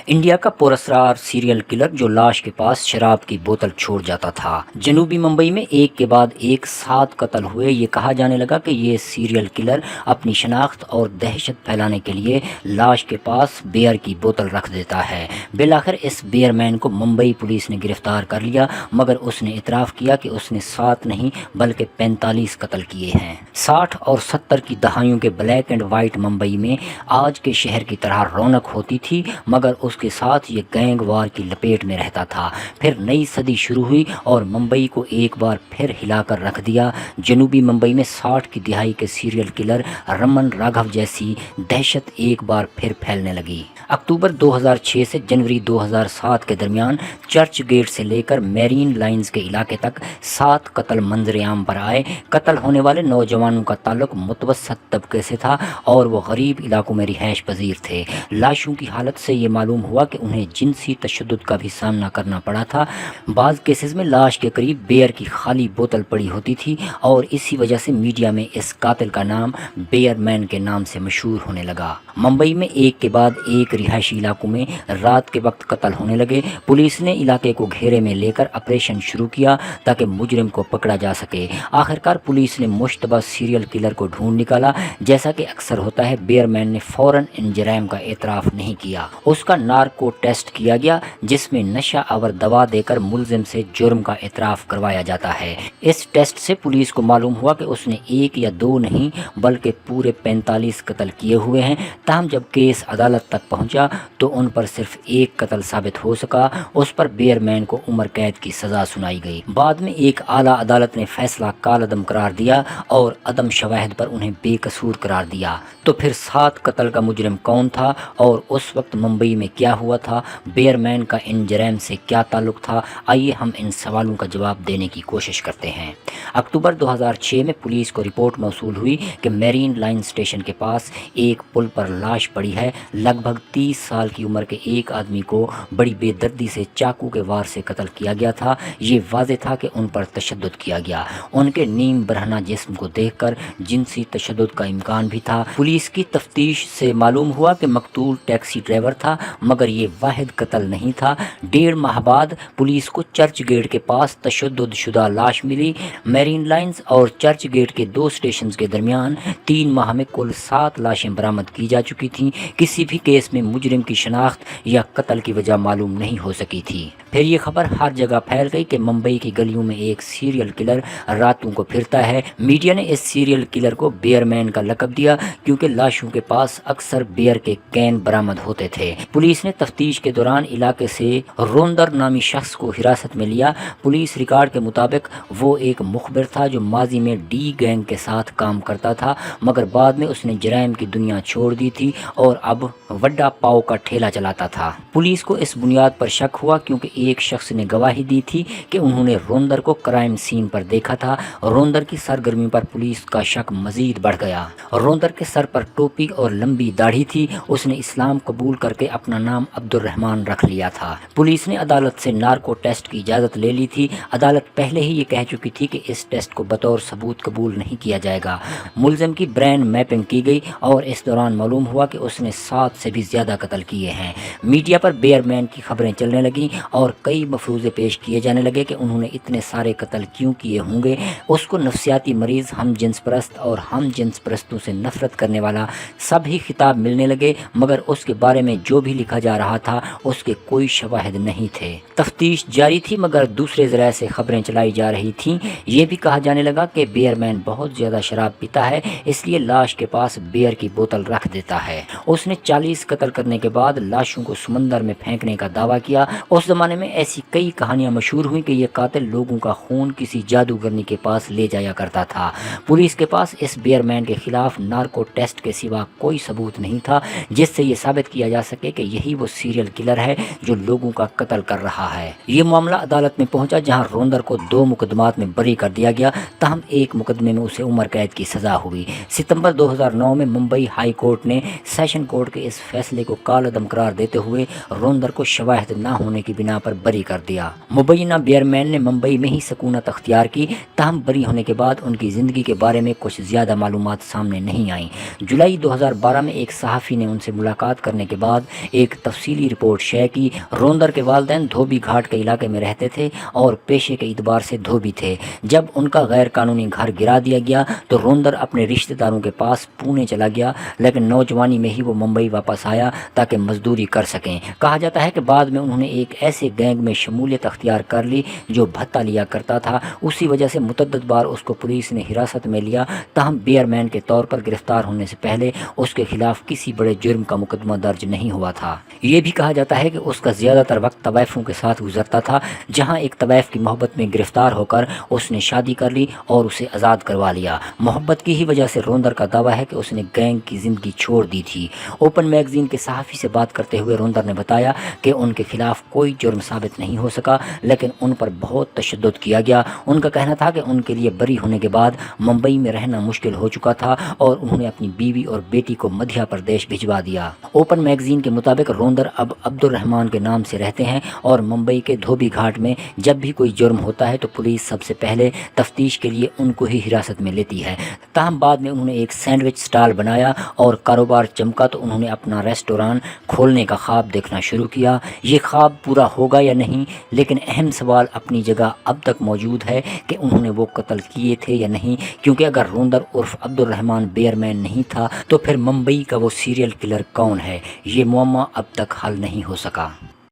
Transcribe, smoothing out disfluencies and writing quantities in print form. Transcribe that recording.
India का पुरस्कार serial killer जो लाश के पास शराब की बोतल छोड़ जाता था। जनूबी मुंबई में एक के बाद एक 7 कत्ल हुए। ये कहा जाने लगा कि ये सीरियल किलर अपनी शनाख्त और दहशत फैलाने के लिए लाश के पास बियर की बोतल रख देता है। बिलाखिर इस बियरमैन को मुंबई पुलिस ने गिरफ्तार कर लिया, मगर उसने इतराफ़ किया कि उसने 7 नहीं बल्कि 45 कत्ल किए हैं। 60 और 70 की दहाइयों के ब्लैक एंड वाइट मुंबई में आज के शहर की तरह रौनक होती थी, मगर उसके साथ ये गैंग वार की लपेट में रहता था। फिर नई सदी शुरू हुई और मुंबई को एक बार फिर हिलाकर रख दिया। जनूबी मुंबई में 60 की दिहाई के सीरियल किलर रमन राघव जैसी दहशत एक बार फिर फैलने लगी। अक्टूबर 2006 से जनवरी 2007 के दरमियान चर्च गेट से लेकर मैरीन लाइंस के इलाके तक 7 कत्ल मंजर-ए-आम पर आए। कत्ल होने वाले नौजवानों का ताल्लुक मुतवस्सत तबके से था और वो गरीब इलाकों में रिहाइश पजीर थे। लाशों की हालत से ये मालूम हुआ कि उन्हें जिनसी तशद्दुद का भी सामना करना पड़ा था। बाज़ केसेस में लाश के करीब बियर की खाली बोतल पड़ी होती थी और इसी वजह से मीडिया में इस कातिल का नाम बियरमैन के नाम से मशहूर होने लगा। मुंबई में एक के बाद एक रिहायशी इलाकों में रात के वक्त कत्ल होने लगे। पुलिस ने इलाके को घेरे में लेकर ऑपरेशन शुरू किया ताकि मुजरिम को पकड़ा जा सके। आखिरकार पुलिस ने मुश्तबा सीरियल किलर को ढूंढ निकाला। जैसा कि अक्सर होता है, बियरमैन ने फौरन इन जराइम का एतराफ़ नहीं किया। उसका नार्को टेस्ट किया गया, जिसमें नशा आवर दवा देकर मुलजिम से जुर्म का एतराफ़ करवाया जाता है। इस टेस्ट से पुलिस को मालूम हुआ कि उसने 1 या 2 नहीं बल्कि पूरे 45 कत्ल किए हुए हैं। ताहम जब केस अदालत तक पहुंचा तो उन पर सिर्फ 1 कत्ल साबित हो सका। उस पर बियरमैन को उम्र कैद की सज़ा सुनाई गई। बाद में एक आला अदालत ने फैसला कालअदम करार दिया और अदम शवाहिद पर उन्हें बेकसूर करार दिया। तो फिर 7 कत्ल का मुजरिम कौन था और उस वक्त मुंबई में क्या हुआ था? बियरमैन का इन जराइम से क्या ताल्लुक था? आइए हम इन सवालों का जवाब देने की कोशिश करते हैं। अक्टूबर 2006 में पुलिस को रिपोर्ट मौसूल हुई कि मैरीन लाइन स्टेशन के पास एक पुल पर लाश पड़ी है। लगभग 30 साल की उम्र के एक आदमी को बड़ी बेदर्दी से चाकू के वार से कत्ल किया गया था। ये वाज़ेह था कि उन पर तशद्दुद किया गया। उनके नीम बरहना जिस्म को देखकर जिनसी तशद्दुद का इम्कान भी था। पुलिस की तफ्तीश से मालूम हुआ कि मकतूल टैक्सी ड्राइवर था, मगर ये वाहिद कत्ल नहीं था। 1.5 माह बाद पुलिस को चर्च गेट के पास तशद्दुद शुदा लाश मिली। मैरीन लाइंस और चर्च गेट के 2 स्टेशन के दरमियान 3 माह में कुल 7 लाशें बरामद की जा चुकी थीं। किसी भी केस में मुजरिम की शनाख्त या कत्ल की वजह मालूम नहीं हो सकी थी। फिर ये खबर हर जगह फैल गई कि मुंबई की गलियों में एक सीरियल किलर रातों को फिरता है। मीडिया ने इस सीरियल किलर को बियरमैन का लक़ब दिया क्योंकि लाशों के पास अक्सर बियर के कैन बरामद होते थे। पुलिस ने तफ्तीश के दौरान इलाके से रोंदर नामी शख्स को हिरासत में लिया। पुलिस रिकॉर्ड के मुताबिक वो एक मुखबिर था जो माजी में डी गैंग के साथ काम करता था, मगर बाद में उसने जराइम की दुनिया छोड़ दी थी और अब वड्डा पाव का ठेला चलाता था। पुलिस को इस बुनियाद पर शक हुआ क्योंकि एक शख्स ने गवाही दी थी कि उन्होंने रोंदर को क्राइम सीन पर देखा था। रोंदर की सरगर्मी पर पुलिस का शक मजीद बढ़ गया। रोंदर के सर पर टोपी और लंबी दाढ़ी थी। उसने इस्लाम कबूल करके अपना नाम अब्दुर्रहमान रख लिया था। पुलिस ने अदालत से नार्को टेस्ट की इजाज़त ले ली थी। अदालत पहले ही ये कह चुकी थी कि इस टेस्ट को बतौर सबूत कबूल नहीं किया जाएगा। मुलजिम की ब्रेन मैपिंग की गई और इस दौरान मालूम हुआ कि उसने 7 से भी ज़्यादा कत्ल किए हैं। मीडिया पर बियरमैन की खबरें चलने लगीं और कई मफरूज़े पेश किए जाने लगे कि उन्होंने इतने सारे कत्ल क्यों किए होंगे। उसको नफ्सियाती मरीज़, हम जिन्स परस्त और हम जिन्स परस्तों से नफरत करने वाला सभी खिताब मिलने लगे, मगर उसके बारे में जो भी लिखा जा रहा था उसके कोई शवाहिद नहीं थे। तफ्तीश जारी थी, मगर दूसरे ज़राए से खबरें चलाई जा रही थीं। ये भी कहा जाने लगा कि बियरमैन बहुत ज़्यादा शराब पीता है, इसलिए लाश के पास बियर की बोतल रख देता है। उसने 40 कत्ल करने के बाद लाशों को समंदर में फेंकने का दावा किया। उस ज़माने में ऐसी कई कहानियां मशहूर हुई कि ये कातिल लोगों का खून किसी जादूगरनी के पास ले जाया करता था। पुलिस के पास इस बियरमैन के खिलाफ नार्को टेस्ट के सिवा कोई सबूत नहीं था जिससे ये साबित किया जा सके कि यही वो सीरियल किलर है जो लोगों का कत्ल कर रहा है। ये मामला अदालत में पहुंचा, जहां रोंदर को 2 मुकदमात में बरी कर दिया गया। ताहम एक मुकदमे में उसे उम्र कैद की सज़ा हुई। सितंबर 2009 में मुंबई हाई कोर्ट ने सेशन कोर्ट के इस फैसले को कालअदम करार देते हुए रोंदर को शवाहिद न होने की बिना پر بری کر دیا۔ مبینہ بیئرمین نے ممبئی میں ہی سکونت اختیار کی، تاہم بری ہونے کے بعد ان کی زندگی کے بارے میں کچھ زیادہ معلومات سامنے نہیں آئیں۔ جولائی 2012 میں ایک صحافی نے ان سے ملاقات کرنے کے بعد ایک تفصیلی رپورٹ شائع کی۔ روندر کے والدین دھوبی گھاٹ کے علاقے میں رہتے تھے اور پیشے کے اعتبار سے دھوبی تھے۔ جب ان کا غیر قانونی گھر گرا دیا گیا تو روندر اپنے رشتہ داروں کے پاس پونے چلا گیا، لیکن نوجوانی میں ہی وہ ممبئی واپس آیا تاکہ مزدوری کر سکیں۔ کہا جاتا ہے کہ بعد میں انہوں نے ایک ایسے گینگ میں شمولیت اختیار کر لی جو بھتہ لیا کرتا تھا، اسی وجہ سے متعدد بار اس کو پولیس نے حراست میں لیا، تاہم بیئرمین کے طور پر گرفتار ہونے سے پہلے اس کے خلاف کسی بڑے جرم کا مقدمہ درج نہیں ہوا تھا۔ یہ بھی کہا جاتا ہے کہ اس کا زیادہ تر وقت طوائفوں کے ساتھ گزرتا تھا، جہاں ایک طوائف کی محبت میں گرفتار ہو کر اس نے شادی کر لی اور اسے آزاد کروا لیا۔ محبت کی ہی وجہ سے روندر کا دعویٰ ہے کہ اس نے گینگ کی زندگی چھوڑ دی تھی۔ اوپن میگزین کے صحافی سے بات کرتے ہوئے روندر نے بتایا کہ ان کے خلاف کوئی جرم ثابت نہیں ہو سکا، لیکن ان پر بہت تشدد کیا گیا۔ ان کا کہنا تھا کہ ان کے لیے بری ہونے کے بعد ممبئی میں رہنا مشکل ہو چکا تھا اور انہوں نے اپنی بیوی اور بیٹی کو مدھیہ پردیش بھجوا دیا۔ اوپن میگزین کے مطابق روندر اب عبد الرحمان کے نام سے رہتے ہیں اور ممبئی کے دھوبی گھاٹ میں جب بھی کوئی جرم ہوتا ہے تو پولیس سب سے پہلے تفتیش کے لیے ان کو ہی حراست میں لیتی ہے۔ تاہم بعد میں انہوں نے ایک سینڈوچ سٹال بنایا اور کاروبار چمکا تو انہوں نے اپنا ریسٹوران کھولنے کا خواب دیکھنا شروع کیا۔ یہ خواب پورا ہوگا یا نہیں، لیکن اہم سوال اپنی جگہ اب تک موجود ہے کہ انہوں نے وہ قتل کیے تھے یا نہیں، کیونکہ اگر روندر عرف عبد الرحمان بیئرمین نہیں تھا تو پھر ممبئی کا وہ سیریل کلر کون ہے؟ یہ معمہ اب تک حل نہیں ہو سکا۔